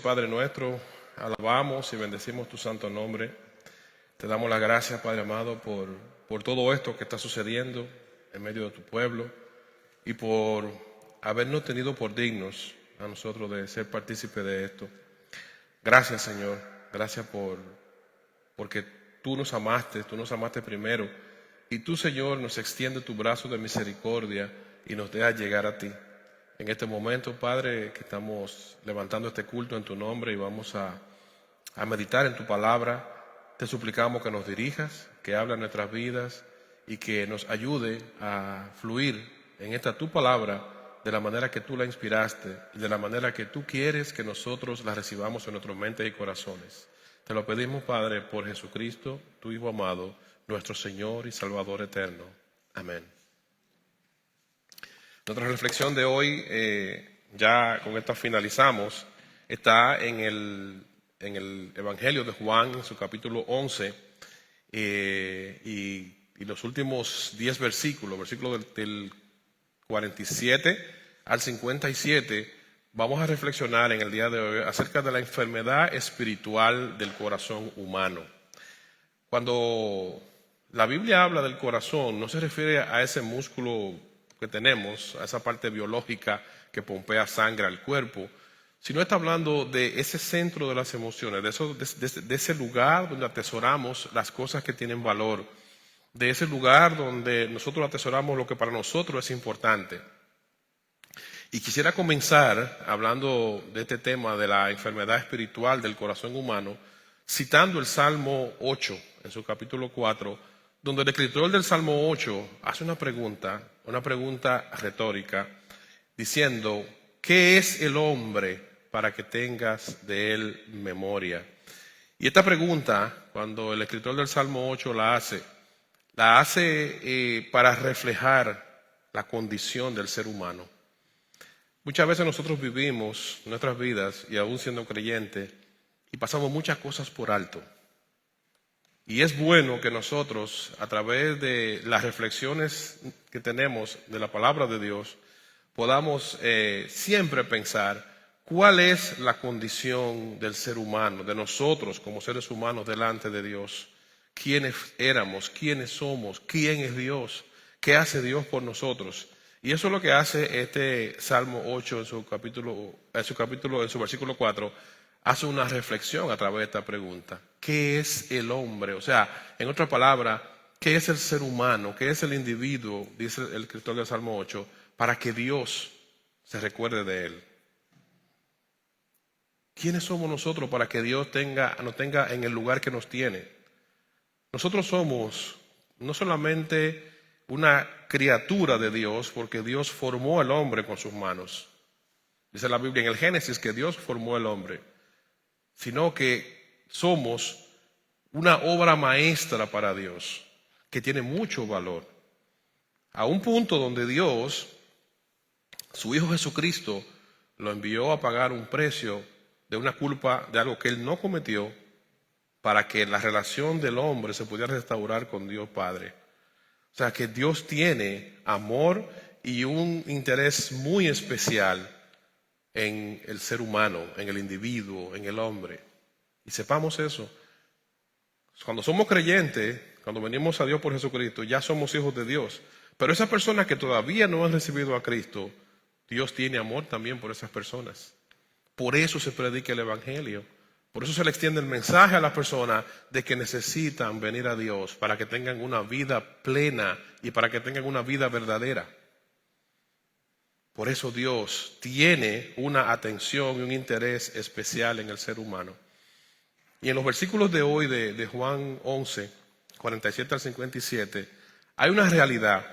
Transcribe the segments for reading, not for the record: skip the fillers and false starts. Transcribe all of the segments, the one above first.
Padre nuestro, alabamos y bendecimos tu santo nombre. Te damos las gracias, Padre amado, por todo esto que está sucediendo en medio de tu pueblo y por habernos tenido por dignos a nosotros de ser partícipes de esto. Gracias, Señor. Gracias porque tú nos amaste primero. Y tú, Señor, nos extiende tu brazo de misericordia y nos deja llegar a ti. En este momento, Padre, que estamos levantando este culto en tu nombre y vamos a meditar en tu palabra, te suplicamos que nos dirijas, que hable en nuestras vidas y que nos ayude a fluir en esta tu palabra de la manera que tú la inspiraste y de la manera que tú quieres que nosotros la recibamos en nuestras mentes y corazones. Te lo pedimos, Padre, por Jesucristo, tu Hijo amado, nuestro Señor y Salvador eterno. Amén. Nuestra reflexión de hoy, ya con esta finalizamos, está en el Evangelio de Juan, en su capítulo 11, y los últimos 10 versículos del 47 al 57, vamos a reflexionar en el día de hoy acerca de la enfermedad espiritual del corazón humano. Cuando la Biblia habla del corazón, no se refiere a ese músculo que tenemos, a esa parte biológica que pompea sangre al cuerpo, sino está hablando de ese centro de las emociones, de ese lugar donde atesoramos las cosas que tienen valor, de ese lugar donde nosotros atesoramos lo que para nosotros es importante. Y quisiera comenzar hablando de este tema de la enfermedad espiritual del corazón humano, citando el Salmo 8 en su capítulo 4, donde el escritor del Salmo 8 hace una pregunta retórica, diciendo: ¿qué es el hombre para que tengas de él memoria? Y esta pregunta, cuando el escritor del Salmo 8 la hace para reflejar la condición del ser humano. Muchas veces nosotros vivimos nuestras vidas, y aún siendo creyentes, y pasamos muchas cosas por alto. Y es bueno que nosotros, a través de las reflexiones que tenemos de la palabra de Dios, podamos siempre pensar cuál es la condición del ser humano, de nosotros como seres humanos delante de Dios. ¿Quiénes éramos? ¿Quiénes somos? ¿Quién es Dios? ¿Qué hace Dios por nosotros? Y eso es lo que hace este Salmo 8 en su versículo 4. Hace una reflexión a través de esta pregunta. ¿Qué es el hombre? O sea, en otra palabra, ¿qué es el ser humano? ¿Qué es el individuo? Dice el escritor del Salmo 8, para que Dios se recuerde de él. ¿Quiénes somos nosotros para que Dios nos tenga en el lugar que nos tiene? Nosotros somos no solamente una criatura de Dios, porque Dios formó al hombre con sus manos. Dice la Biblia en el Génesis que Dios formó al hombre, sino que somos una obra maestra para Dios, que tiene mucho valor. A un punto donde Dios, su Hijo Jesucristo, lo envió a pagar un precio de una culpa de algo que Él no cometió, para que la relación del hombre se pudiera restaurar con Dios Padre. O sea que Dios tiene amor y un interés muy especial en el ser humano, en el individuo, en el hombre. Y sepamos eso. Cuando somos creyentes, cuando venimos a Dios por Jesucristo, ya somos hijos de Dios. Pero esas personas que todavía no han recibido a Cristo, Dios tiene amor también por esas personas. Por eso se predica el Evangelio. Por eso se le extiende el mensaje a las personas de que necesitan venir a Dios para que tengan una vida plena y para que tengan una vida verdadera. Por eso Dios tiene una atención y un interés especial en el ser humano. Y en los versículos de hoy de Juan 11, 47 al 57, hay una realidad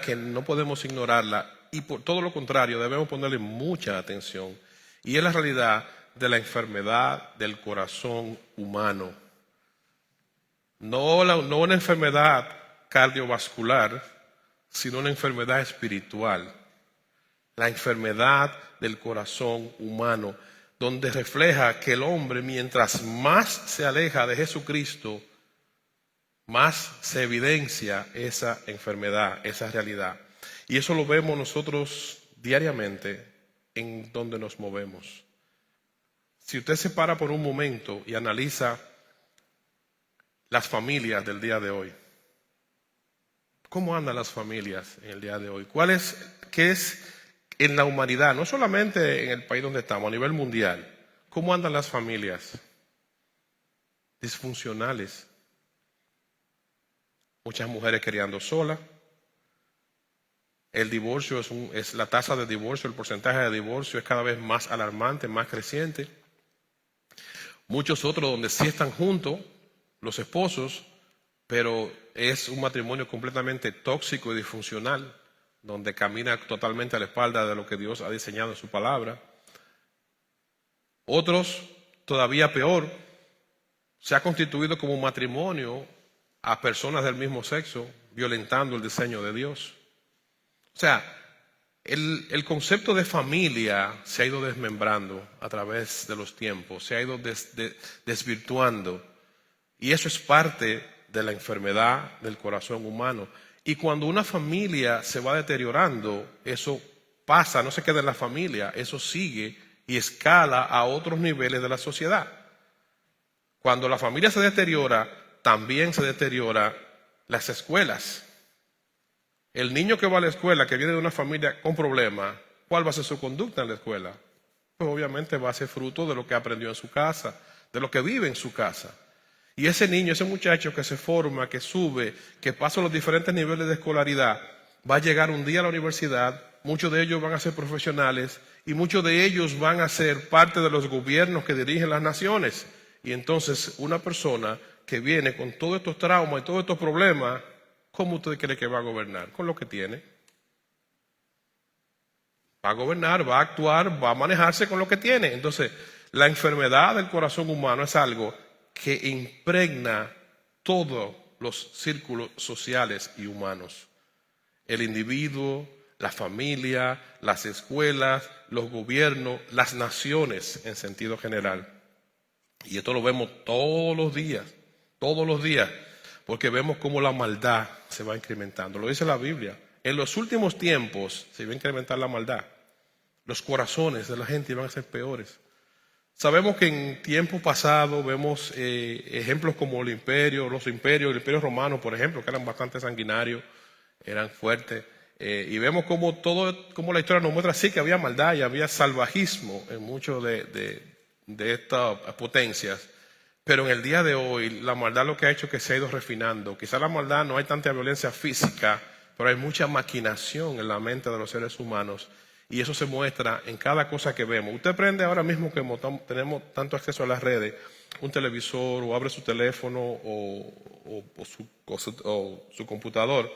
que no podemos ignorarla y por todo lo contrario debemos ponerle mucha atención. Y es la realidad de la enfermedad del corazón humano. No una enfermedad cardiovascular, sino una enfermedad espiritual. La enfermedad del corazón humano, donde refleja que el hombre, mientras más se aleja de Jesucristo, más se evidencia esa enfermedad, esa realidad. Y eso lo vemos nosotros diariamente en donde nos movemos. Si usted se para por un momento y analiza las familias del día de hoy, ¿cómo andan las familias en el día de hoy? ¿Qué es en la humanidad, no solamente en el país donde estamos, a nivel mundial? ¿Cómo andan las familias? Disfuncionales. Muchas mujeres criando solas. El divorcio la tasa de divorcio, el porcentaje de divorcio es cada vez más alarmante, más creciente. Muchos otros donde sí están juntos, los esposos, pero es un matrimonio completamente tóxico y disfuncional, donde camina totalmente a la espalda de lo que Dios ha diseñado en su palabra. Otros, todavía peor, se ha constituido como matrimonio a personas del mismo sexo, violentando el diseño de Dios. O sea, el concepto de familia se ha ido desmembrando a través de los tiempos, se ha ido desvirtuando, y eso es parte de la enfermedad del corazón humano. Y cuando una familia se va deteriorando, eso pasa, no se queda en la familia, eso sigue y escala a otros niveles de la sociedad. Cuando la familia se deteriora, también se deterioran las escuelas. El niño que va a la escuela, que viene de una familia con problemas, ¿cuál va a ser su conducta en la escuela? Pues obviamente va a ser fruto de lo que aprendió en su casa, de lo que vive en su casa. Y ese niño, ese muchacho que se forma, que sube, que pasa los diferentes niveles de escolaridad, va a llegar un día a la universidad, muchos de ellos van a ser profesionales y muchos de ellos van a ser parte de los gobiernos que dirigen las naciones. Y entonces una persona que viene con todos estos traumas y todos estos problemas, ¿cómo usted cree que va a gobernar? Con lo que tiene. Va a gobernar, va a actuar, va a manejarse con lo que tiene. Entonces, la enfermedad del corazón humano es algo que impregna todos los círculos sociales y humanos. El individuo, la familia, las escuelas, los gobiernos, las naciones en sentido general. Y esto lo vemos todos los días, porque vemos cómo la maldad se va incrementando. Lo dice la Biblia. En los últimos tiempos se va a incrementar la maldad. Los corazones de la gente van a ser peores. Sabemos que en tiempo pasado vemos ejemplos como el imperio romano, por ejemplo, que eran bastante sanguinarios, eran fuertes. Y vemos como la historia nos muestra así que había maldad y había salvajismo en muchos de estas potencias. Pero en el día de hoy, la maldad lo que ha hecho es que se ha ido refinando. Quizá la maldad no hay tanta violencia física, pero hay mucha maquinación en la mente de los seres humanos. Y eso se muestra en cada cosa que vemos. Usted prende ahora mismo que tenemos tanto acceso a las redes, un televisor o abre su teléfono o su computador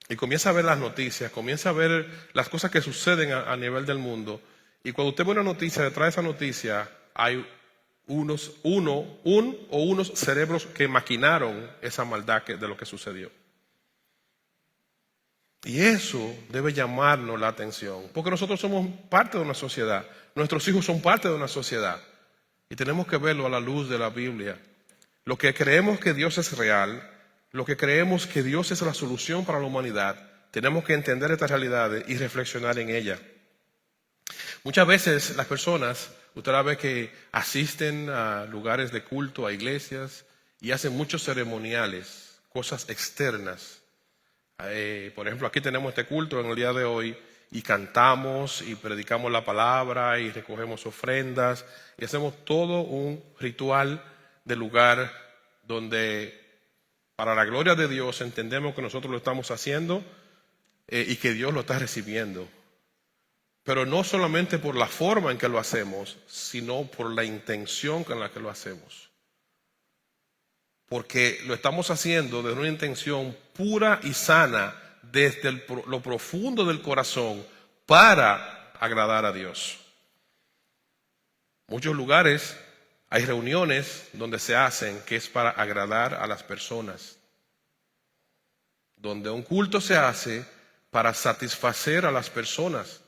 y comienza a ver las noticias, comienza a ver las cosas que suceden a nivel del mundo. Y cuando usted ve una noticia, detrás de esa noticia hay unos cerebros que maquinaron esa maldad de lo que sucedió. Y eso debe llamarnos la atención, porque nosotros somos parte de una sociedad, nuestros hijos son parte de una sociedad, y tenemos que verlo a la luz de la Biblia. Lo que creemos que Dios es real, lo que creemos que Dios es la solución para la humanidad, tenemos que entender estas realidades y reflexionar en ellas. Muchas veces las personas, usted la ve que asisten a lugares de culto, a iglesias, y hacen muchos ceremoniales, cosas externas. Por ejemplo, aquí tenemos este culto en el día de hoy y cantamos y predicamos la palabra y recogemos ofrendas y hacemos todo un ritual de lugar donde para la gloria de Dios entendemos que nosotros lo estamos haciendo y que Dios lo está recibiendo. Pero no solamente por la forma en que lo hacemos, sino por la intención con la que lo hacemos. Porque lo estamos haciendo desde una intención pura y sana, desde lo profundo del corazón, para agradar a Dios. Muchos lugares hay reuniones donde se hacen que es para agradar a las personas. Donde un culto se hace para satisfacer a las personas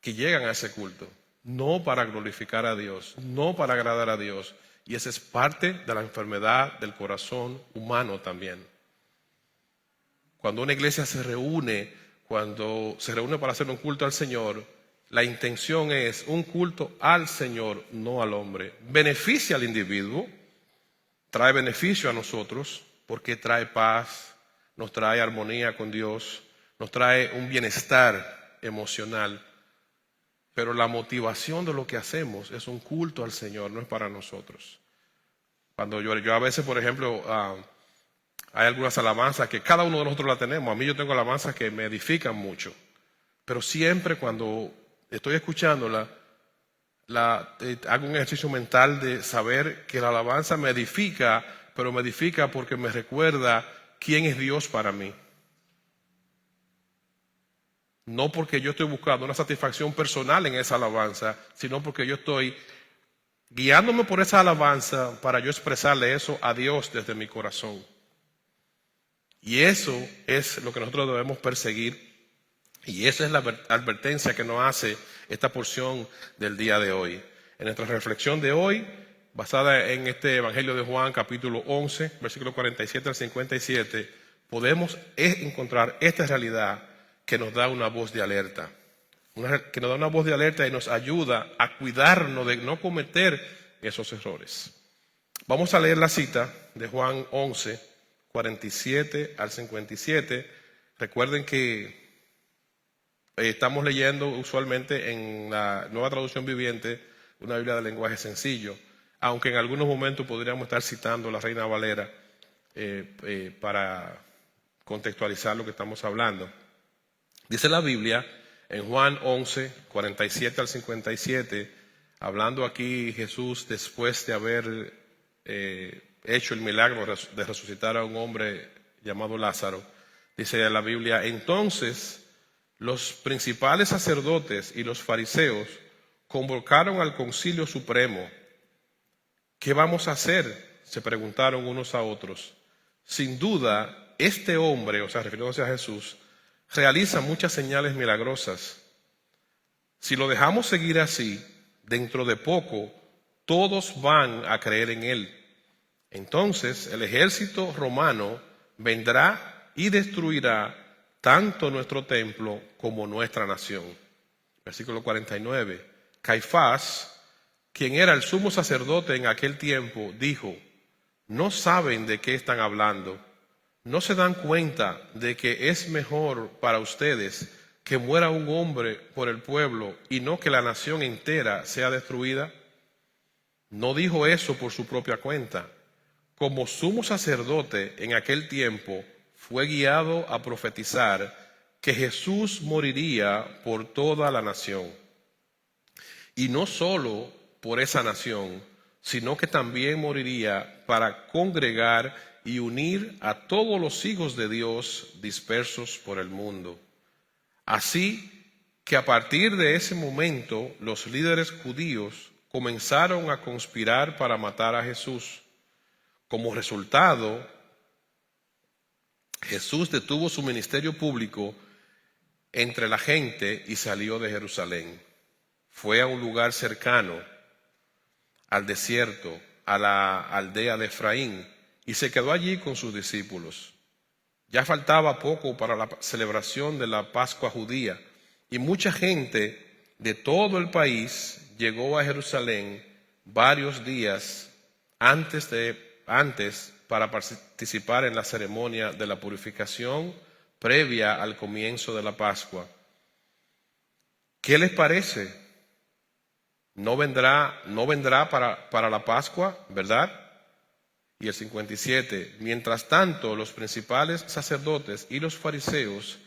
que llegan a ese culto. No para glorificar a Dios, no para agradar a Dios. Y esa es parte de la enfermedad del corazón humano también. Cuando una iglesia se reúne para hacer un culto al Señor, la intención es un culto al Señor, no al hombre. Beneficia al individuo, trae beneficio a nosotros, porque trae paz, nos trae armonía con Dios, nos trae un bienestar emocional. Pero la motivación de lo que hacemos es un culto al Señor, no es para nosotros. Cuando yo a veces, por ejemplo, hay algunas alabanzas que cada uno de nosotros la tenemos. A mí yo tengo alabanzas que me edifican mucho. Pero siempre cuando estoy escuchándola, hago un ejercicio mental de saber que la alabanza me edifica, pero me edifica porque me recuerda quién es Dios para mí. No porque yo estoy buscando una satisfacción personal en esa alabanza, sino porque yo estoy guiándome por esa alabanza para yo expresarle eso a Dios desde mi corazón. Y eso es lo que nosotros debemos perseguir. Y esa es la advertencia que nos hace esta porción del día de hoy. En nuestra reflexión de hoy, basada en este Evangelio de Juan, capítulo 11, versículo 47 al 57, podemos encontrar esta realidad que nos da una voz de alerta. Que nos da una voz de alerta y nos ayuda a cuidarnos de no cometer esos errores. Vamos a leer la cita de Juan 11, 47 al 57. Recuerden que estamos leyendo usualmente en la Nueva Traducción Viviente, una Biblia de lenguaje sencillo, aunque en algunos momentos podríamos estar citando la Reina Valera para contextualizar lo que estamos hablando. Dice la Biblia en Juan 11, 47 al 57, hablando aquí Jesús después de haber hecho el milagro de resucitar a un hombre llamado Lázaro. Dice la Biblia, entonces los principales sacerdotes y los fariseos convocaron al Concilio Supremo. ¿Qué vamos a hacer?, se preguntaron unos a otros. Sin duda, este hombre, o sea, refiriéndose a Jesús, realiza muchas señales milagrosas. Si lo dejamos seguir así, dentro de poco, todos van a creer en él. Entonces, el ejército romano vendrá y destruirá tanto nuestro templo como nuestra nación. Versículo 49. Caifás, quien era el sumo sacerdote en aquel tiempo, dijo, no saben de qué están hablando. ¿No se dan cuenta de que es mejor para ustedes que muera un hombre por el pueblo y no que la nación entera sea destruida? No dijo eso por su propia cuenta. Como sumo sacerdote en aquel tiempo, fue guiado a profetizar que Jesús moriría por toda la nación. Y no solo por esa nación, sino que también moriría para congregar y unir a todos los hijos de Dios dispersos por el mundo. Así que a partir de ese momento, los líderes judíos comenzaron a conspirar para matar a Jesús. Como resultado, Jesús detuvo su ministerio público entre la gente y salió de Jerusalén. Fue a un lugar cercano, al desierto, a la aldea de Efraín, y se quedó allí con sus discípulos. Ya faltaba poco para la celebración de la Pascua judía, y mucha gente de todo el país llegó a Jerusalén varios días antes para participar en la ceremonia de la purificación previa al comienzo de la Pascua. ¿Qué les parece? ¿No vendrá para la Pascua, verdad? Y el 57, mientras tanto los principales sacerdotes y los fariseos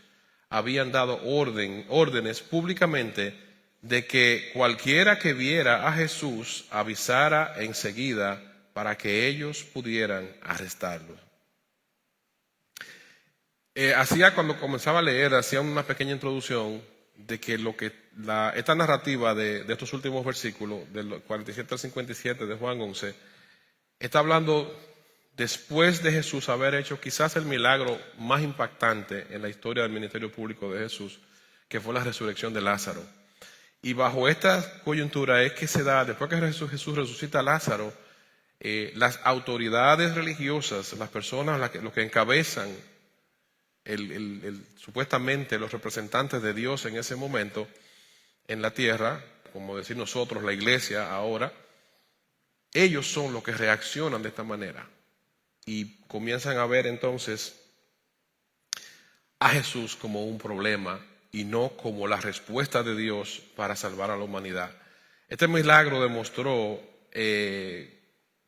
habían dado órdenes públicamente de que cualquiera que viera a Jesús avisara enseguida para que ellos pudieran arrestarlo. Cuando comenzaba a leer, hacía una pequeña introducción de que esta narrativa de estos últimos versículos, del 47 al 57 de Juan 11, está hablando después de Jesús haber hecho quizás el milagro más impactante en la historia del ministerio público de Jesús, que fue la resurrección de Lázaro. Y bajo esta coyuntura es que se da, después que Jesús resucita a Lázaro, las autoridades religiosas, las personas, los que encabezan supuestamente los representantes de Dios en ese momento, en la tierra, como decir nosotros, la iglesia ahora, ellos son los que reaccionan de esta manera y comienzan a ver entonces a Jesús como un problema y no como la respuesta de Dios para salvar a la humanidad. Este milagro demostró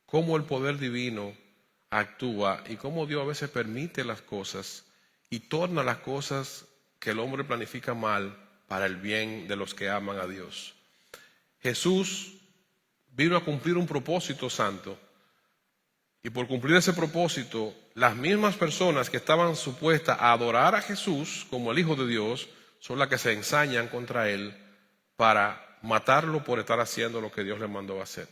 cómo el poder divino actúa y cómo Dios a veces permite las cosas y torna las cosas que el hombre planifica mal para el bien de los que aman a Dios. Jesús vino a cumplir un propósito santo y por cumplir ese propósito, las mismas personas que estaban supuestas a adorar a Jesús como el Hijo de Dios son las que se ensañan contra Él para matarlo por estar haciendo lo que Dios le mandó a hacer.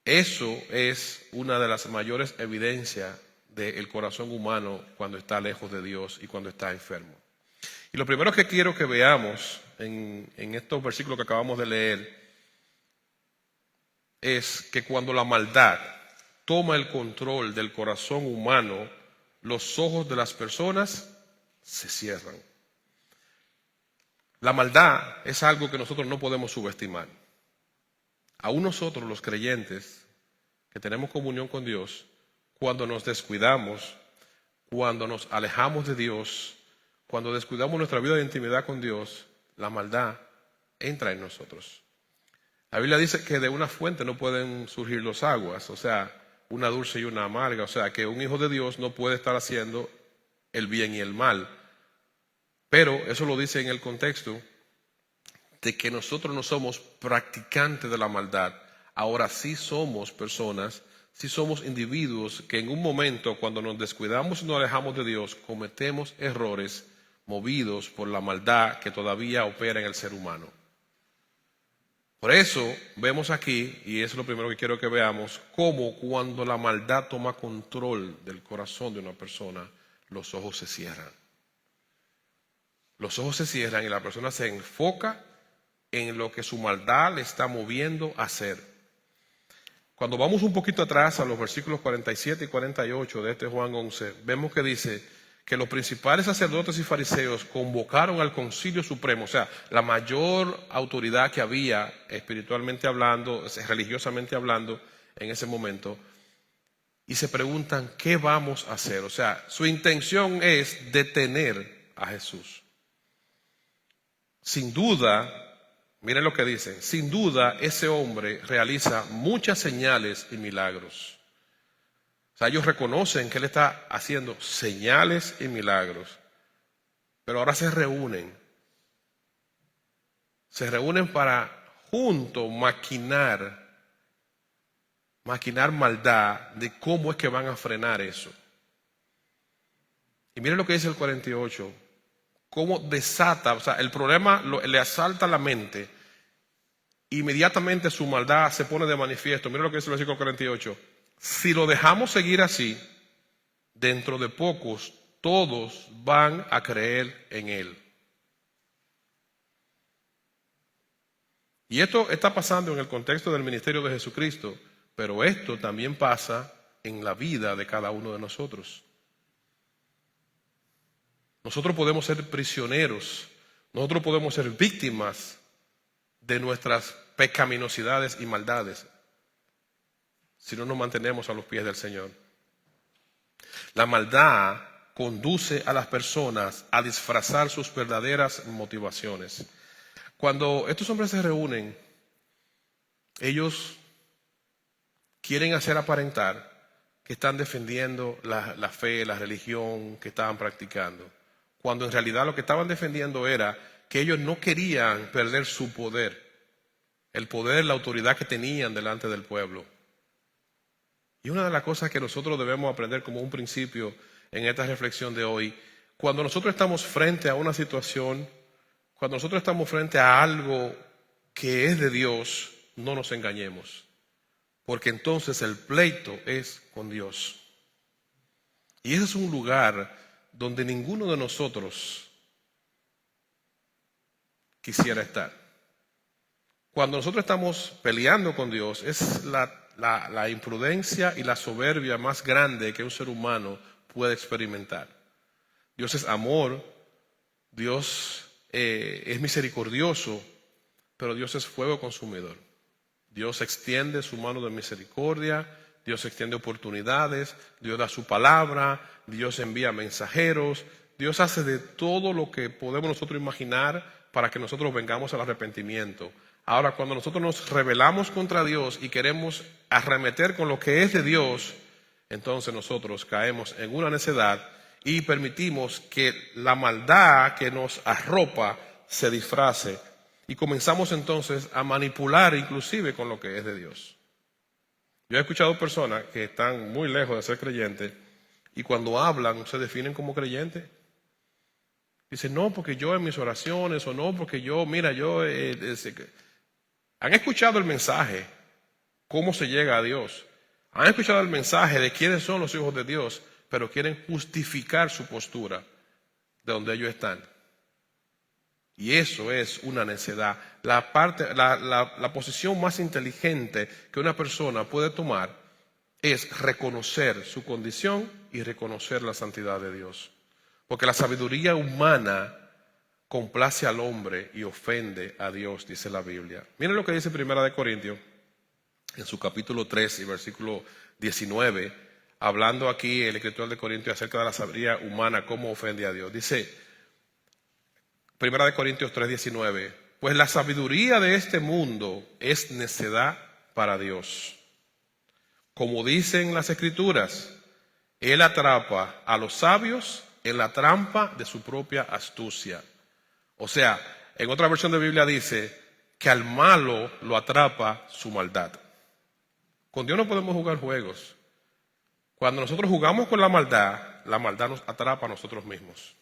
Eso es una de las mayores evidencias del corazón humano cuando está lejos de Dios y cuando está enfermo. Y lo primero que quiero que veamos en estos versículos que acabamos de leer es que cuando la maldad toma el control del corazón humano, los ojos de las personas se cierran. La maldad es algo que nosotros no podemos subestimar. Aún nosotros, los creyentes, que tenemos comunión con Dios, cuando nos descuidamos, cuando nos alejamos de Dios, cuando descuidamos nuestra vida de intimidad con Dios, la maldad entra en nosotros. La Biblia dice que de una fuente no pueden surgir las aguas, o sea, una dulce y una amarga, o sea, que un hijo de Dios no puede estar haciendo el bien y el mal. Pero eso lo dice en el contexto de que nosotros no somos practicantes de la maldad. Ahora sí somos personas, sí somos individuos que en un momento cuando nos descuidamos y nos alejamos de Dios, cometemos errores movidos por la maldad que todavía opera en el ser humano. Por eso vemos aquí, y eso es lo primero que quiero que veamos, cómo cuando la maldad toma control del corazón de una persona, los ojos se cierran. Los ojos se cierran y la persona se enfoca en lo que su maldad le está moviendo a hacer. Cuando vamos un poquito atrás a los versículos 47 y 48 de este Juan 11, vemos que dice que los principales sacerdotes y fariseos convocaron al Concilio Supremo, o sea, la mayor autoridad que había espiritualmente hablando, religiosamente hablando en ese momento, y se preguntan, ¿qué vamos a hacer? O sea, su intención es detener a Jesús. Sin duda, miren lo que dicen, sin duda ese hombre realiza muchas señales y milagros. O sea, ellos reconocen que él está haciendo señales y milagros, pero ahora se reúnen para juntos maquinar maldad de cómo es que van a frenar eso. Y miren lo que dice el 48, cómo desata, o sea, el problema le asalta la mente, inmediatamente su maldad se pone de manifiesto. Miren lo que dice el versículo 48. Si lo dejamos seguir así, dentro de pocos todos van a creer en él. Y esto está pasando en el contexto del ministerio de Jesucristo, pero esto también pasa en la vida de cada uno de nosotros. Nosotros podemos ser prisioneros, nosotros podemos ser víctimas de nuestras pecaminosidades y maldades si no nos mantenemos a los pies del Señor. La maldad conduce a las personas a disfrazar sus verdaderas motivaciones. Cuando estos hombres se reúnen, ellos quieren hacer aparentar que están defendiendo la fe, la religión que estaban practicando, cuando en realidad lo que estaban defendiendo era que ellos no querían perder su poder, el poder, la autoridad que tenían delante del pueblo. Y una de las cosas que nosotros debemos aprender como un principio en esta reflexión de hoy, cuando nosotros estamos frente a una situación, cuando nosotros estamos frente a algo que es de Dios, no nos engañemos, porque entonces el pleito es con Dios. Y ese es un lugar donde ninguno de nosotros quisiera estar. Cuando nosotros estamos peleando con Dios, es la imprudencia y la soberbia más grande que un ser humano puede experimentar. Dios es amor, Dios es misericordioso, pero Dios es fuego consumidor. Dios extiende su mano de misericordia, Dios extiende oportunidades, Dios da su palabra, Dios envía mensajeros, Dios hace de todo lo que podemos nosotros imaginar para que nosotros vengamos al arrepentimiento. Ahora, cuando nosotros nos rebelamos contra Dios y queremos arremeter con lo que es de Dios, entonces nosotros caemos en una necedad y permitimos que la maldad que nos arropa se disfrace y comenzamos entonces a manipular inclusive con lo que es de Dios. Yo he escuchado personas que están muy lejos de ser creyentes y cuando hablan se definen como creyentes. Dicen, no, porque yo en mis oraciones, o no, porque yo, mira, yo... Han escuchado el mensaje, cómo se llega a Dios. Han escuchado el mensaje de quiénes son los hijos de Dios, pero quieren justificar su postura de donde ellos están. Y eso es una necedad. La posición más inteligente que una persona puede tomar es reconocer su condición y reconocer la santidad de Dios. Porque la sabiduría humana complace al hombre y ofende a Dios, dice la Biblia. Miren lo que dice 1 Corintios, en su capítulo 3 y versículo 19, hablando aquí el escritor de Corintios acerca de la sabiduría humana, cómo ofende a Dios. Dice 1 Corintios 3, 19, pues la sabiduría de este mundo es necedad para Dios. Como dicen las Escrituras, Él atrapa a los sabios en la trampa de su propia astucia. O sea, en otra versión de Biblia dice que al malo lo atrapa su maldad. Con Dios no podemos jugar juegos. Cuando nosotros jugamos con la maldad nos atrapa a nosotros mismos.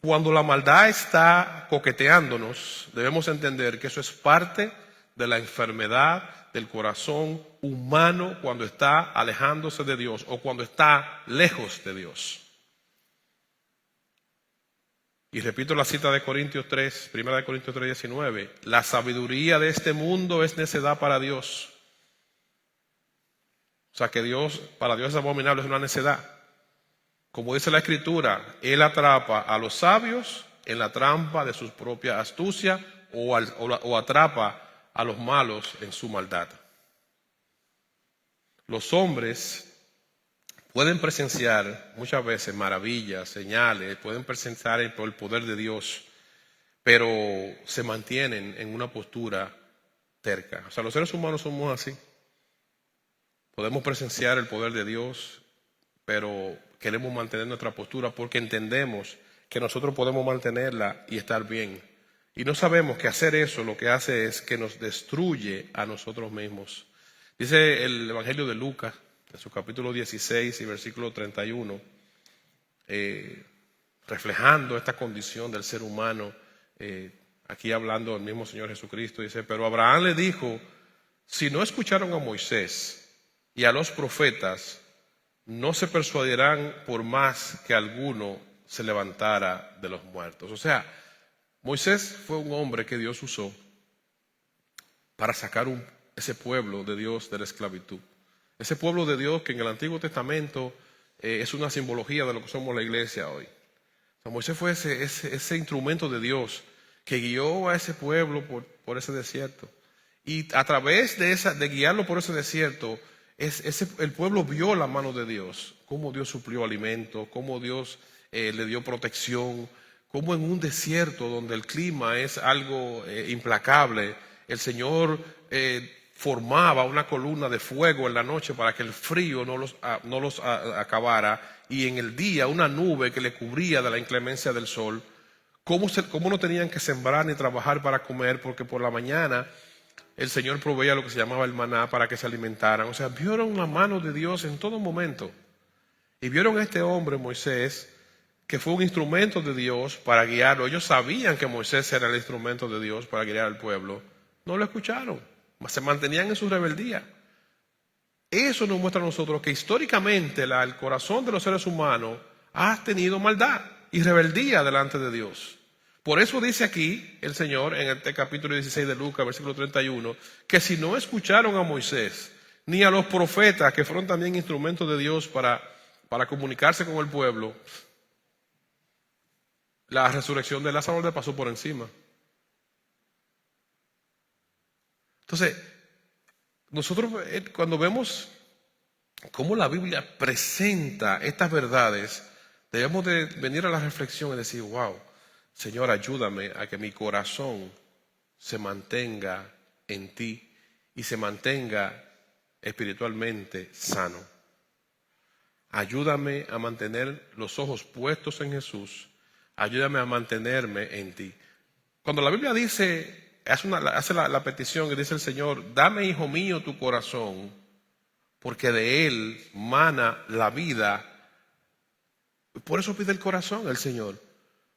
Cuando la maldad está coqueteándonos, debemos entender que eso es parte de la enfermedad del corazón humano cuando está alejándose de Dios o cuando está lejos de Dios. Y repito la cita de Corintios 3, 1 Corintios 3, 19. La sabiduría de este mundo es necedad para Dios. O sea que para Dios es abominable, es una necedad. Como dice la Escritura, Él atrapa a los sabios en la trampa de su propia astucia o atrapa a los malos en su maldad. Los hombres pueden presenciar muchas veces maravillas, señales, pueden presenciar el poder de Dios, pero se mantienen en una postura terca. O sea, los seres humanos somos así. Podemos presenciar el poder de Dios, pero queremos mantener nuestra postura porque entendemos que nosotros podemos mantenerla y estar bien. Y no sabemos que hacer eso lo que hace es que nos destruye a nosotros mismos. Dice el Evangelio de Lucas, en su capítulo 16 y versículo 31, reflejando esta condición del ser humano, aquí hablando el mismo Señor Jesucristo, dice, pero Abraham le dijo, si no escucharon a Moisés y a los profetas, no se persuadirán por más que alguno se levantara de los muertos. O sea, Moisés fue un hombre que Dios usó para sacar ese pueblo de Dios de la esclavitud. Ese pueblo de Dios que en el Antiguo Testamento es una simbología de lo que somos la iglesia hoy. O sea, Moisés fue ese instrumento de Dios que guió a ese pueblo por ese desierto. Y a través de guiarlo por ese desierto, el pueblo vio la mano de Dios, cómo Dios suplió alimento, cómo Dios le dio protección, cómo en un desierto donde el clima es algo implacable, el Señor formaba una columna de fuego en la noche para que el frío no los acabara, y en el día una nube que le cubría de la inclemencia del sol. Cómo no tenían que sembrar ni trabajar para comer, porque por la mañana el Señor proveía lo que se llamaba el maná para que se alimentaran. O sea, vieron la mano de Dios en todo momento. Y vieron a este hombre, Moisés, que fue un instrumento de Dios para guiarlo. Ellos sabían que Moisés era el instrumento de Dios para guiar al pueblo. No lo escucharon, se mantenían en su rebeldía. Eso nos muestra a nosotros que históricamente el corazón de los seres humanos ha tenido maldad y rebeldía delante de Dios. Por eso dice aquí el Señor en este capítulo 16 de Lucas, versículo 31, que si no escucharon a Moisés ni a los profetas, que fueron también instrumentos de Dios para comunicarse con el pueblo, La resurrección de Lázaro le pasó por encima. Entonces, nosotros cuando vemos cómo la Biblia presenta estas verdades, debemos de venir a la reflexión y decir, wow, Señor, ayúdame a que mi corazón se mantenga en ti y se mantenga espiritualmente sano. Ayúdame a mantener los ojos puestos en Jesús. Ayúdame a mantenerme en ti. Cuando la Biblia dice, hace la petición que dice el Señor, dame, hijo mío, tu corazón, porque de él mana la vida. Por eso pide el corazón el Señor.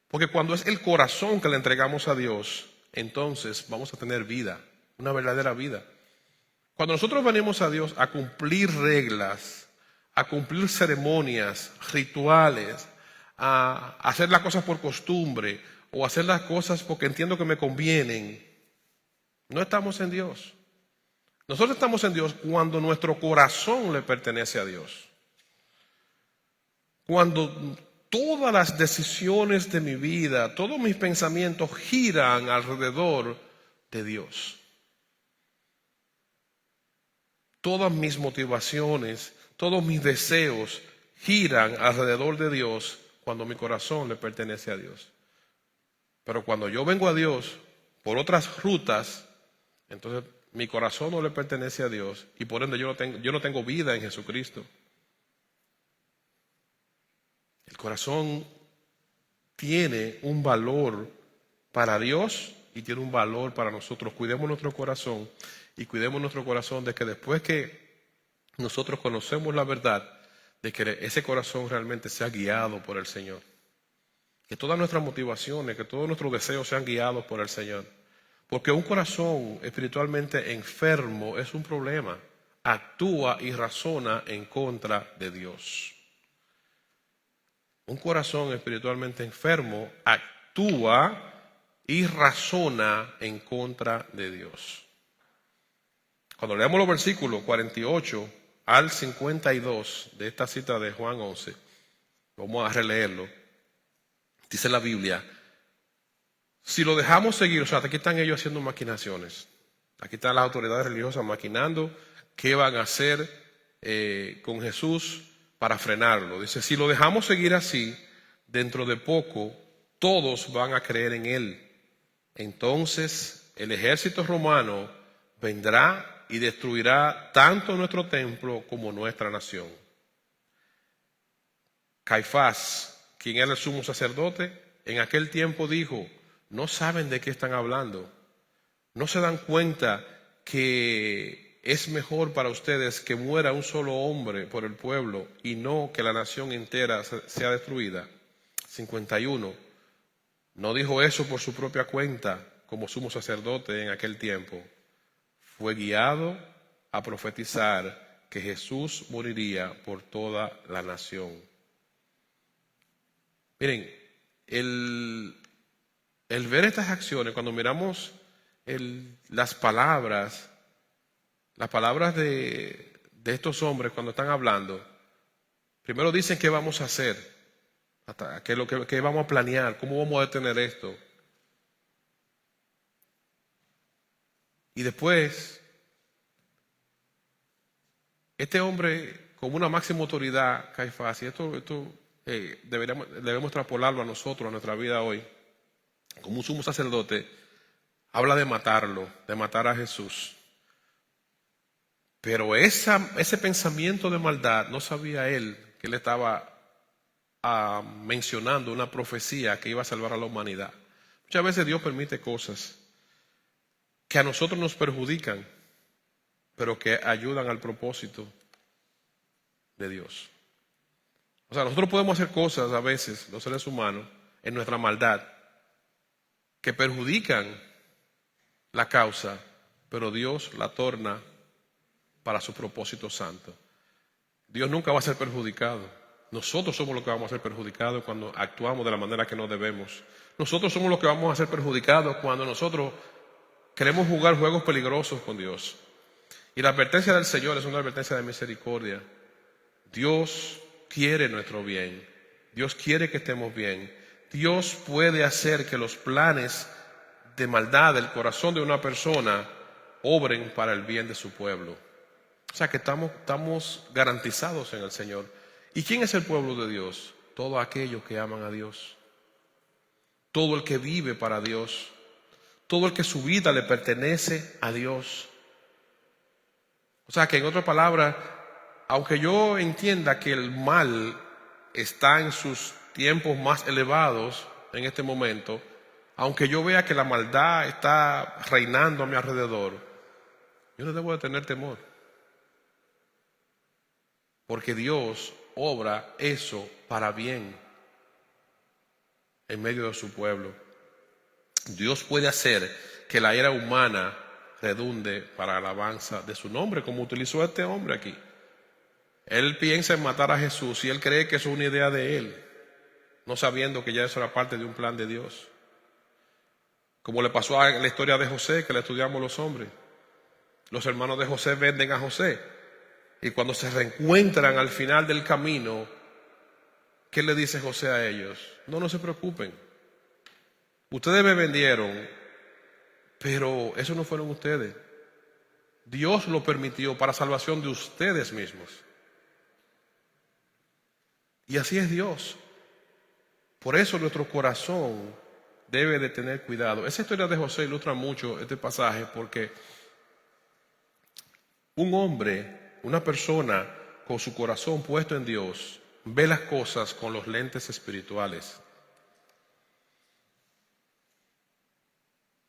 Porque cuando es el corazón que le entregamos a Dios, entonces vamos a tener vida, una verdadera vida. Cuando nosotros venimos a Dios a cumplir reglas, a cumplir ceremonias, rituales, a hacer las cosas por costumbre o hacer las cosas porque entiendo que me convienen, no estamos en Dios. Nosotros estamos en Dios cuando nuestro corazón le pertenece a Dios. Cuando todas las decisiones de mi vida, todos mis pensamientos giran alrededor de Dios. Todas mis motivaciones, todos mis deseos giran alrededor de Dios cuando mi corazón le pertenece a Dios. Pero cuando yo vengo a Dios por otras rutas, entonces mi corazón no le pertenece a Dios y por ende yo no tengo vida en Jesucristo. El corazón tiene un valor para Dios y tiene un valor para nosotros. Cuidemos nuestro corazón y cuidemos nuestro corazón de que después que nosotros conocemos la verdad, de que ese corazón realmente sea guiado por el Señor. Que todas nuestras motivaciones, que todos nuestros deseos sean guiados por el Señor. Porque un corazón espiritualmente enfermo es un problema. Actúa y razona en contra de Dios. Un corazón espiritualmente enfermo actúa y razona en contra de Dios. Cuando leemos los versículos 48 al 52 de esta cita de Juan 11, vamos a releerlo. Dice la Biblia, si lo dejamos seguir, o sea, aquí están ellos haciendo maquinaciones. Aquí están las autoridades religiosas maquinando qué van a hacer con Jesús para frenarlo. Dice, si lo dejamos seguir así, dentro de poco todos van a creer en él. Entonces el ejército romano vendrá y destruirá tanto nuestro templo como nuestra nación. Caifás, quien era el sumo sacerdote, en aquel tiempo dijo, no saben de qué están hablando. No se dan cuenta que es mejor para ustedes que muera un solo hombre por el pueblo y no que la nación entera sea destruida. 51. No dijo eso por su propia cuenta como sumo sacerdote en aquel tiempo. Fue guiado a profetizar que Jesús moriría por toda la nación. Miren, el ver estas acciones, cuando miramos las palabras de estos hombres cuando están hablando, primero dicen qué vamos a hacer, qué vamos a planear, cómo vamos a detener esto. Y después, este hombre, como una máxima autoridad, Caifás, y esto debemos extrapolarlo a nosotros, a nuestra vida hoy, como un sumo sacerdote, habla de matarlo, de matar a Jesús. Pero ese pensamiento de maldad, no sabía él que él estaba mencionando una profecía que iba a salvar a la humanidad. Muchas veces Dios permite cosas que a nosotros nos perjudican, pero que ayudan al propósito de Dios. O sea, nosotros podemos hacer cosas a veces, los seres humanos, en nuestra maldad, que perjudican la causa, pero Dios la torna para su propósito santo. Dios nunca va a ser perjudicado. Nosotros somos los que vamos a ser perjudicados cuando actuamos de la manera que no debemos. Nosotros somos los que vamos a ser perjudicados cuando nosotros queremos jugar juegos peligrosos con Dios. Y la advertencia del Señor es una advertencia de misericordia. Dios quiere nuestro bien. Dios quiere que estemos bien. Dios puede hacer que los planes de maldad del corazón de una persona obren para el bien de su pueblo. O sea que estamos garantizados en el Señor. ¿Y quién es el pueblo de Dios? Todos aquellos que aman a Dios. Todo el que vive para Dios. Todo el que su vida le pertenece a Dios. O sea que en otras palabras, aunque yo entienda que el mal está en sus tiempos más elevados en este momento, aunque yo vea que la maldad está reinando a mi alrededor, yo no debo de tener temor. Porque Dios obra eso para bien en medio de su pueblo. Dios puede hacer que la era humana redunde para alabanza de su nombre, como utilizó este hombre aquí. Él piensa en matar a Jesús y él cree que eso es una idea de él, no sabiendo que ya eso era parte de un plan de Dios. Como le pasó a la historia de José, que la estudiamos los hombres. Los hermanos de José venden a José. Y cuando se reencuentran al final del camino, ¿qué le dice José a ellos? No se preocupen. Ustedes me vendieron, pero eso no fueron ustedes. Dios lo permitió para salvación de ustedes mismos. Y así es Dios. Por eso nuestro corazón debe de tener cuidado. Esa historia de José ilustra mucho este pasaje porque un hombre, una persona con su corazón puesto en Dios, ve las cosas con los lentes espirituales.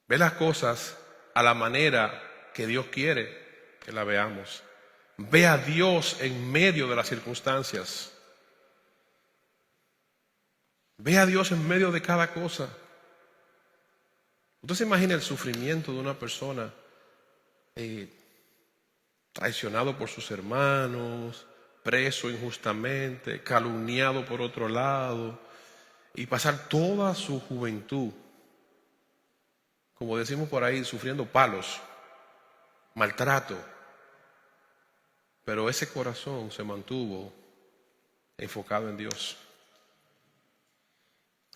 Ve las cosas a la manera que Dios quiere que la veamos. Ve a Dios en medio de las circunstancias. Ve a Dios en medio de cada cosa. Usted se imagina el sufrimiento de una persona traicionado por sus hermanos, preso injustamente, calumniado por otro lado, y pasar toda su juventud, como decimos por ahí, sufriendo palos, maltrato. Pero ese corazón se mantuvo enfocado en Dios.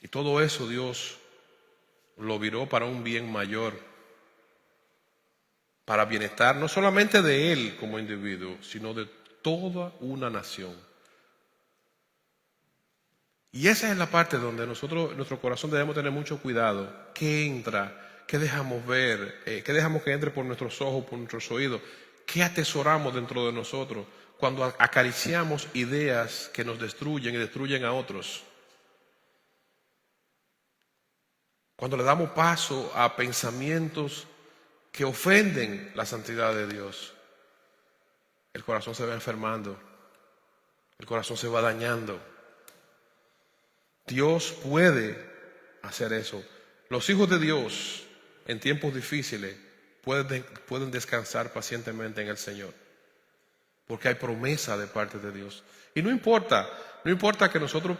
Y todo eso Dios lo viró para un bien mayor, para bienestar no solamente de él como individuo, sino de toda una nación. Y esa es la parte donde nuestro corazón debemos tener mucho cuidado. ¿Qué entra? ¿Qué dejamos ver? ¿Qué dejamos que entre por nuestros ojos, por nuestros oídos? ¿Qué atesoramos dentro de nosotros cuando acariciamos ideas que nos destruyen y destruyen a otros? Cuando le damos paso a pensamientos que ofenden la santidad de Dios, el corazón se va enfermando, el corazón se va dañando. Dios puede hacer eso. Los hijos de Dios en tiempos difíciles pueden descansar pacientemente en el Señor, porque hay promesa de parte de Dios. Y no importa que nosotros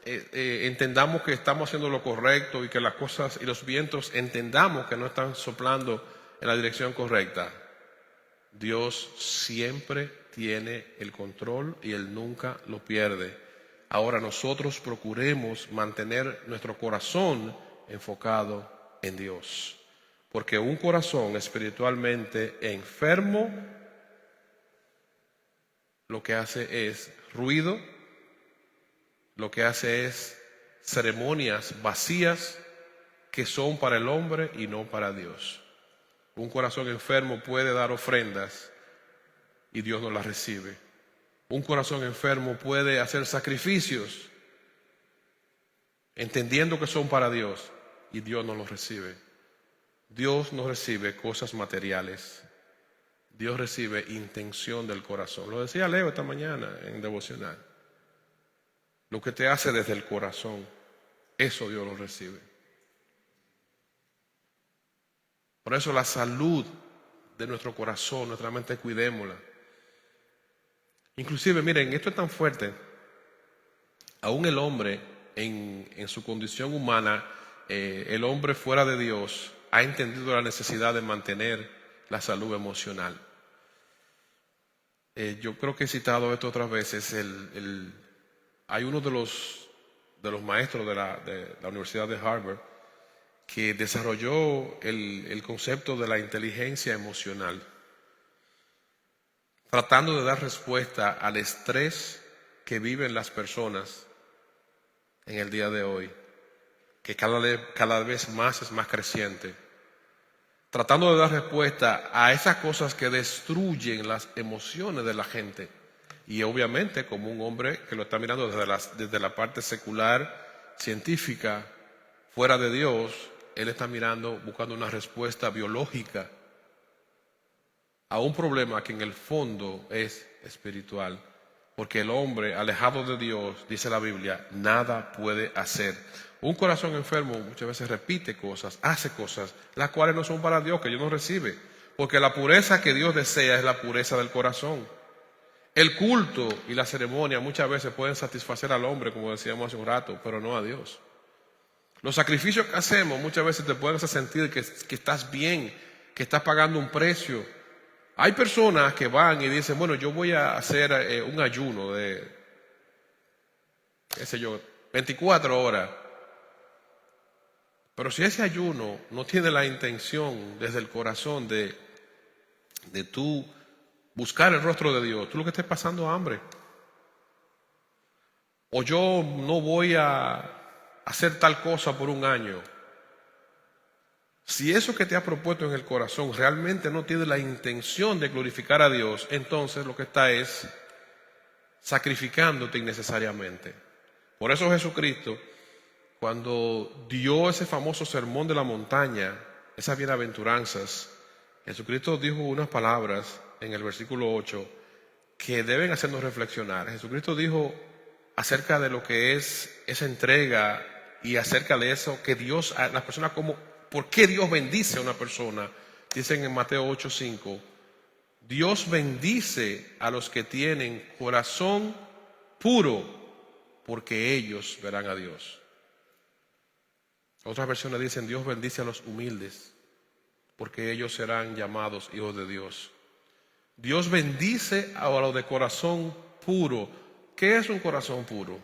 entendamos que estamos haciendo lo correcto y que las cosas y los vientos entendamos que no están soplando en la dirección correcta. Dios siempre tiene el control y Él nunca lo pierde. Ahora nosotros procuremos mantener nuestro corazón enfocado en Dios, porque un corazón espiritualmente enfermo lo que hace es ruido, lo que hace es ceremonias vacías que son para el hombre y no para Dios. Un corazón enfermo puede dar ofrendas y Dios no las recibe. Un corazón enfermo puede hacer sacrificios entendiendo que son para Dios y Dios no los recibe. Dios no recibe cosas materiales. Dios recibe intención del corazón. Lo decía Leo esta mañana en devocional. Lo que te hace desde el corazón, eso Dios lo recibe. Por eso la salud de nuestro corazón, nuestra mente, cuidémosla. Inclusive, miren, esto es tan fuerte. Aún el hombre, en su condición humana, el hombre fuera de Dios, ha entendido la necesidad de mantener la salud emocional. Yo creo que he citado esto otras veces. Hay uno de los de los maestros de la Universidad de Harvard, que desarrolló el concepto de la inteligencia emocional, tratando de dar respuesta al estrés que viven las personas en el día de hoy, que cada vez más es más creciente, tratando de dar respuesta a esas cosas que destruyen las emociones de la gente. Y obviamente, como un hombre que lo está mirando desde la parte secular, científica, fuera de Dios, él está mirando, buscando una respuesta biológica a un problema que en el fondo es espiritual. Porque el hombre alejado de Dios, dice la Biblia, nada puede hacer. Un corazón enfermo muchas veces repite cosas, hace cosas, las cuales no son para Dios, que Dios no recibe. Porque la pureza que Dios desea es la pureza del corazón. El culto y la ceremonia muchas veces pueden satisfacer al hombre, como decíamos hace un rato, pero no a Dios. Los sacrificios que hacemos muchas veces te pueden hacer sentir que estás bien, que estás pagando un precio. Hay personas que van y dicen, bueno, yo voy a hacer un ayuno de, 24 horas. Pero si ese ayuno no tiene la intención desde el corazón de tú buscar el rostro de Dios, tú lo que estás pasando hambre. O yo no voy a hacer tal cosa por un año. Si eso que te has propuesto en el corazón realmente no tiene la intención de glorificar a Dios, entonces lo que está es sacrificándote innecesariamente. Por eso Jesucristo, cuando dio ese famoso sermón de la montaña, esas bienaventuranzas, Jesucristo dijo unas palabras en el versículo 8 que deben hacernos reflexionar. Jesucristo dijo acerca de lo que es esa entrega y acerca de eso que Dios, a las personas como, ¿por qué Dios bendice a una persona? Dicen en Mateo 8:5, Dios bendice a los que tienen corazón puro, porque ellos verán a Dios. Otras versiones dicen, Dios bendice a los humildes, porque ellos serán llamados hijos de Dios. Dios bendice a los de corazón puro. ¿Qué es un corazón puro?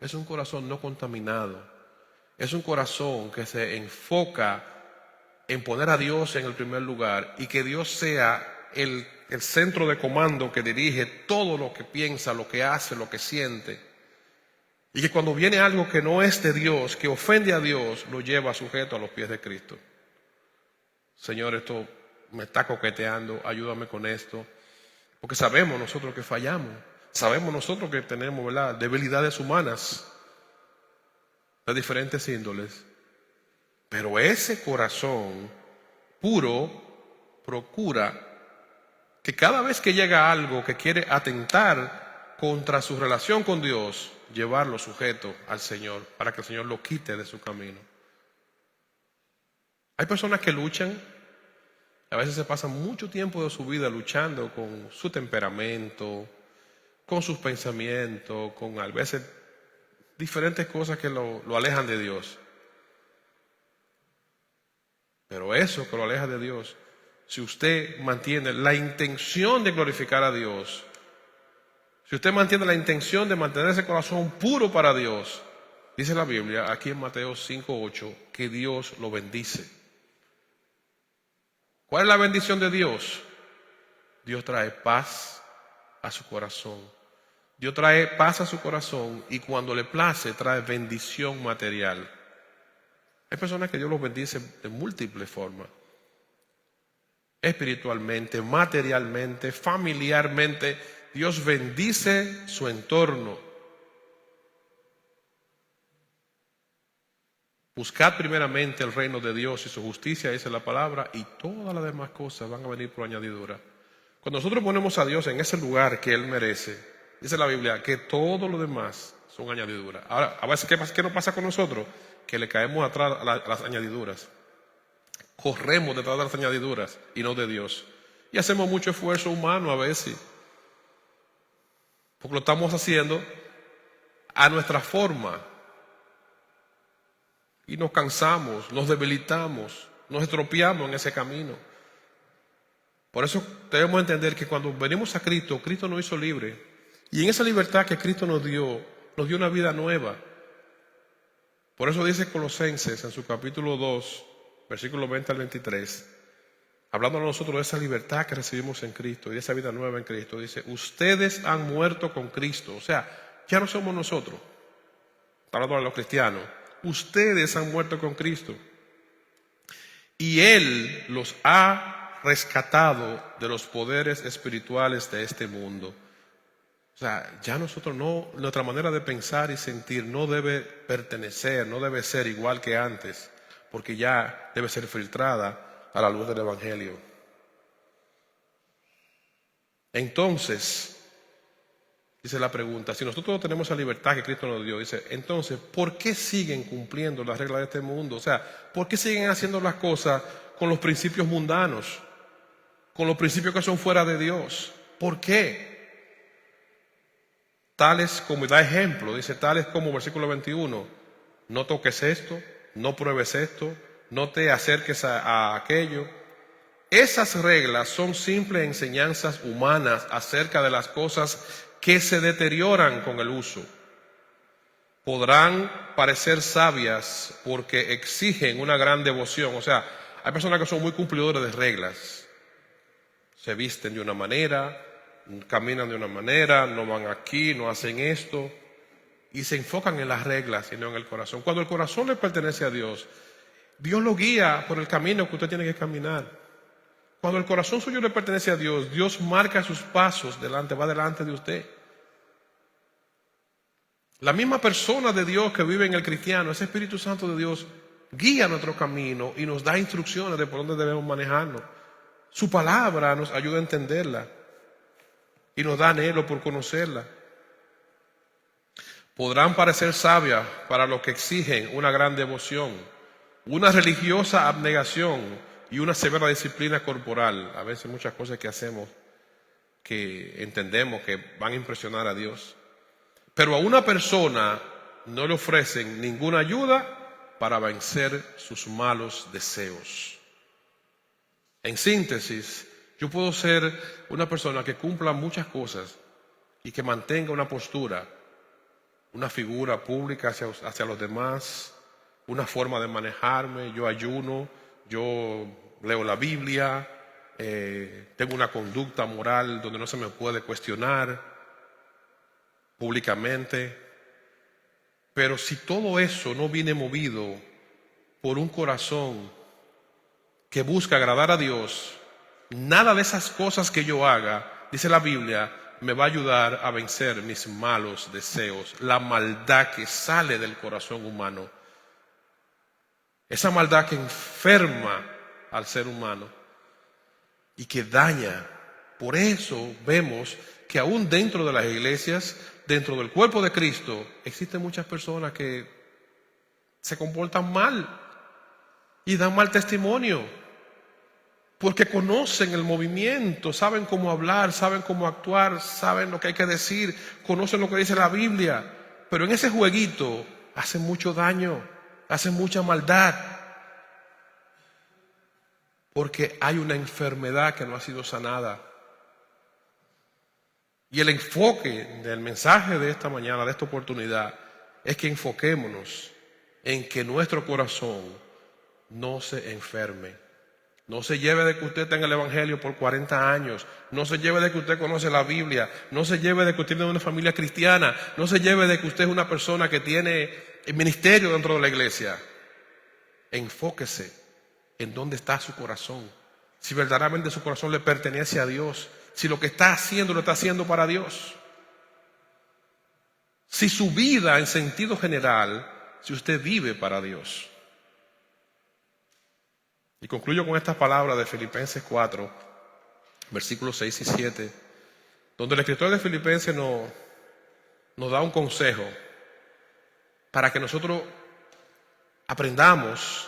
Es un corazón no contaminado. Es un corazón que se enfoca en poner a Dios en el primer lugar y que Dios sea el centro de comando que dirige todo lo que piensa, lo que hace, lo que siente. Y que cuando viene algo que no es de Dios, que ofende a Dios, lo lleva sujeto a los pies de Cristo. Señor, esto me está coqueteando, ayúdame con esto. Porque sabemos nosotros que fallamos. Sabemos nosotros que tenemos, ¿verdad?, debilidades humanas de diferentes índoles. Pero ese corazón puro procura que cada vez que llega algo que quiere atentar contra su relación con Dios, llevarlo sujeto al Señor para que el Señor lo quite de su camino. Hay personas que luchan, a veces se pasan mucho tiempo de su vida luchando con su temperamento, con sus pensamientos, con a veces diferentes cosas que lo alejan de Dios. Pero eso que lo aleja de Dios, si usted mantiene la intención de glorificar a Dios, si usted mantiene la intención de mantener ese corazón puro para Dios, dice la Biblia aquí en Mateo 5:8 que Dios lo bendice. ¿Cuál es la bendición de Dios? Dios trae paz a su corazón. Dios trae paz a su corazón y cuando le place trae bendición material. Hay personas que Dios los bendice de múltiples formas. Espiritualmente, materialmente, familiarmente. Dios bendice su entorno. Buscad primeramente el reino de Dios y su justicia, dice la palabra, y todas las demás cosas van a venir por añadidura. Cuando nosotros ponemos a Dios en ese lugar que Él merece, dice la Biblia que todo lo demás son añadiduras. Ahora, a veces, ¿qué nos pasa con nosotros? Que le caemos atrás a las añadiduras. Corremos detrás de las añadiduras y no de Dios. Y hacemos mucho esfuerzo humano a veces. Porque lo estamos haciendo a nuestra forma. Y nos cansamos, nos debilitamos, nos estropeamos en ese camino. Por eso debemos entender que cuando venimos a Cristo, Cristo nos hizo libre. Y en esa libertad que Cristo nos dio una vida nueva. Por eso dice Colosenses en su capítulo 2, versículo 20 al 23, hablando a nosotros de esa libertad que recibimos en Cristo y de esa vida nueva en Cristo, dice: ustedes han muerto con Cristo. O sea, ya no somos nosotros. Está hablando a los cristianos. Ustedes han muerto con Cristo. Y Él los ha rescatado de los poderes espirituales de este mundo. O sea, ya nosotros no, nuestra manera de pensar y sentir no debe pertenecer, no debe ser igual que antes, porque ya debe ser filtrada a la luz del Evangelio. Entonces, dice la pregunta, si nosotros tenemos la libertad que Cristo nos dio, dice, entonces, ¿por qué siguen cumpliendo las reglas de este mundo? O sea, ¿por qué siguen haciendo las cosas con los principios mundanos, con los principios que son fuera de Dios? ¿Por qué? Tales como, da ejemplo, dice, tales como, versículo 21, no toques esto, no pruebes esto, no te acerques a aquello. Esas reglas son simples enseñanzas humanas acerca de las cosas que se deterioran con el uso. Podrán parecer sabias porque exigen una gran devoción. O sea, hay personas que son muy cumplidores de reglas. Se visten de una manera, caminan de una manera, no van aquí, no hacen esto, y se enfocan en las reglas y no en el corazón. Cuando el corazón le pertenece a Dios, Dios lo guía por el camino que usted tiene que caminar. Cuando el corazón suyo le pertenece a Dios, Dios marca sus pasos va delante de usted. La misma persona de Dios que vive en el cristiano, ese Espíritu Santo de Dios, guía nuestro camino y nos da instrucciones de por dónde debemos manejarnos. Su palabra nos ayuda a entenderla y nos da anhelo por conocerla. Podrán parecer sabias para los que exigen una gran devoción, una religiosa abnegación y una severa disciplina corporal. A veces muchas cosas que hacemos que entendemos que van a impresionar a Dios. Pero a una persona no le ofrecen ninguna ayuda para vencer sus malos deseos. En síntesis, yo puedo ser una persona que cumpla muchas cosas y que mantenga una postura, una figura pública hacia los demás, una forma de manejarme. Yo ayuno, yo leo la Biblia, tengo una conducta moral donde no se me puede cuestionar públicamente. Pero si todo eso no viene movido por un corazón que busca agradar a Dios, nada de esas cosas que yo haga, dice la Biblia, me va a ayudar a vencer mis malos deseos, la maldad que sale del corazón humano, esa maldad que enferma al ser humano y que daña. Por eso vemos que aún dentro de las iglesias, dentro del cuerpo de Cristo, existen muchas personas que se comportan mal y dan mal testimonio, porque conocen el movimiento, saben cómo hablar, saben cómo actuar, saben lo que hay que decir, conocen lo que dice la Biblia, pero en ese jueguito hacen mucho daño, hacen mucha maldad, porque hay una enfermedad que no ha sido sanada. Y el enfoque del mensaje de esta mañana, de esta oportunidad, es que enfoquémonos en que nuestro corazón no se enferme. No se lleve de que usted tenga el Evangelio por 40 años. No se lleve de que usted conoce la Biblia. No se lleve de que usted tiene una familia cristiana. No se lleve de que usted es una persona que tiene el ministerio dentro de la iglesia. Enfóquese en dónde está su corazón. Si verdaderamente su corazón le pertenece a Dios. Si lo que está haciendo lo está haciendo para Dios. Si su vida en sentido general, si usted vive para Dios. Y concluyo con estas palabras de Filipenses 4, versículos 6 y 7, donde el escritor de Filipenses nos da un consejo para que nosotros aprendamos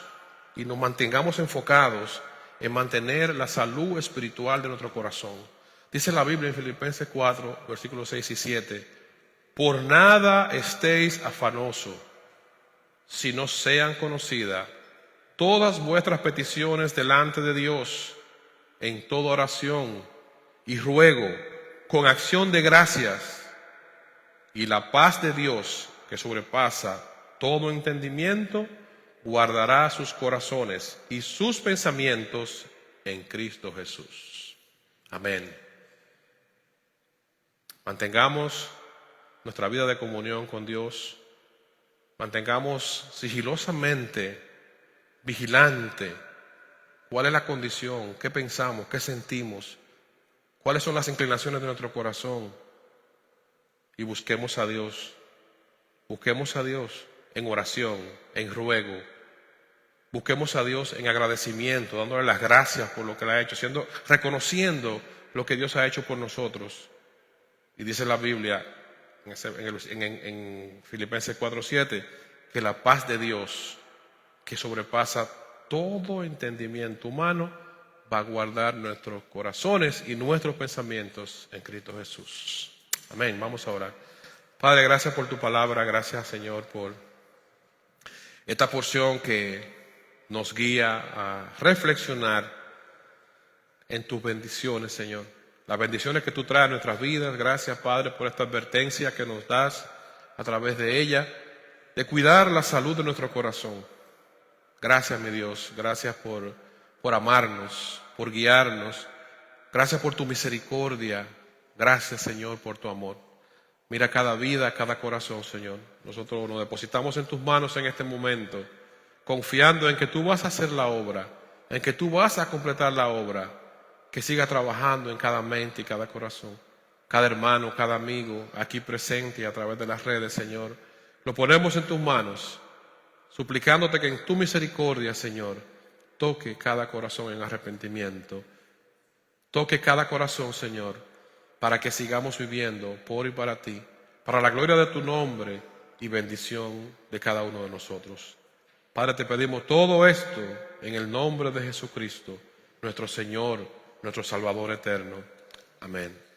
y nos mantengamos enfocados en mantener la salud espiritual de nuestro corazón. Dice la Biblia en Filipenses 4, versículos 6 y 7, por nada estéis afanosos, si no sean conocidas todas vuestras peticiones delante de Dios, en toda oración y ruego, con acción de gracias, y la paz de Dios, que sobrepasa todo entendimiento, guardará sus corazones y sus pensamientos en Cristo Jesús. Amén. Mantengamos nuestra vida de comunión con Dios. Mantengamos sigilosamente, vigilante, cuál es la condición, qué pensamos, qué sentimos, cuáles son las inclinaciones de nuestro corazón. Y busquemos a Dios en oración, en ruego. Busquemos a Dios en agradecimiento, dándole las gracias por lo que Él ha hecho, reconociendo lo que Dios ha hecho por nosotros. Y dice la Biblia en Filipenses 4:7 que la paz de Dios, que sobrepasa todo entendimiento humano, va a guardar nuestros corazones y nuestros pensamientos en Cristo Jesús. Amén. Vamos a orar. Padre, gracias por tu palabra. Gracias, Señor, por esta porción que nos guía a reflexionar en tus bendiciones, Señor. Las bendiciones que tú traes a nuestras vidas. Gracias, Padre, por esta advertencia que nos das a través de ella, de cuidar la salud de nuestro corazón. Gracias, mi Dios. Gracias por amarnos, por guiarnos. Gracias por tu misericordia. Gracias, Señor, por tu amor. Mira cada vida, cada corazón, Señor. Nosotros nos depositamos en tus manos en este momento, confiando en que tú vas a hacer la obra, en que tú vas a completar la obra, que siga trabajando en cada mente y cada corazón, cada hermano, cada amigo aquí presente y a través de las redes, Señor. Lo ponemos en tus manos, suplicándote que en tu misericordia, Señor, toque cada corazón en arrepentimiento. Toque cada corazón, Señor, para que sigamos viviendo por y para ti, para la gloria de tu nombre y bendición de cada uno de nosotros. Padre, te pedimos todo esto en el nombre de Jesucristo, nuestro Señor, nuestro Salvador eterno. Amén.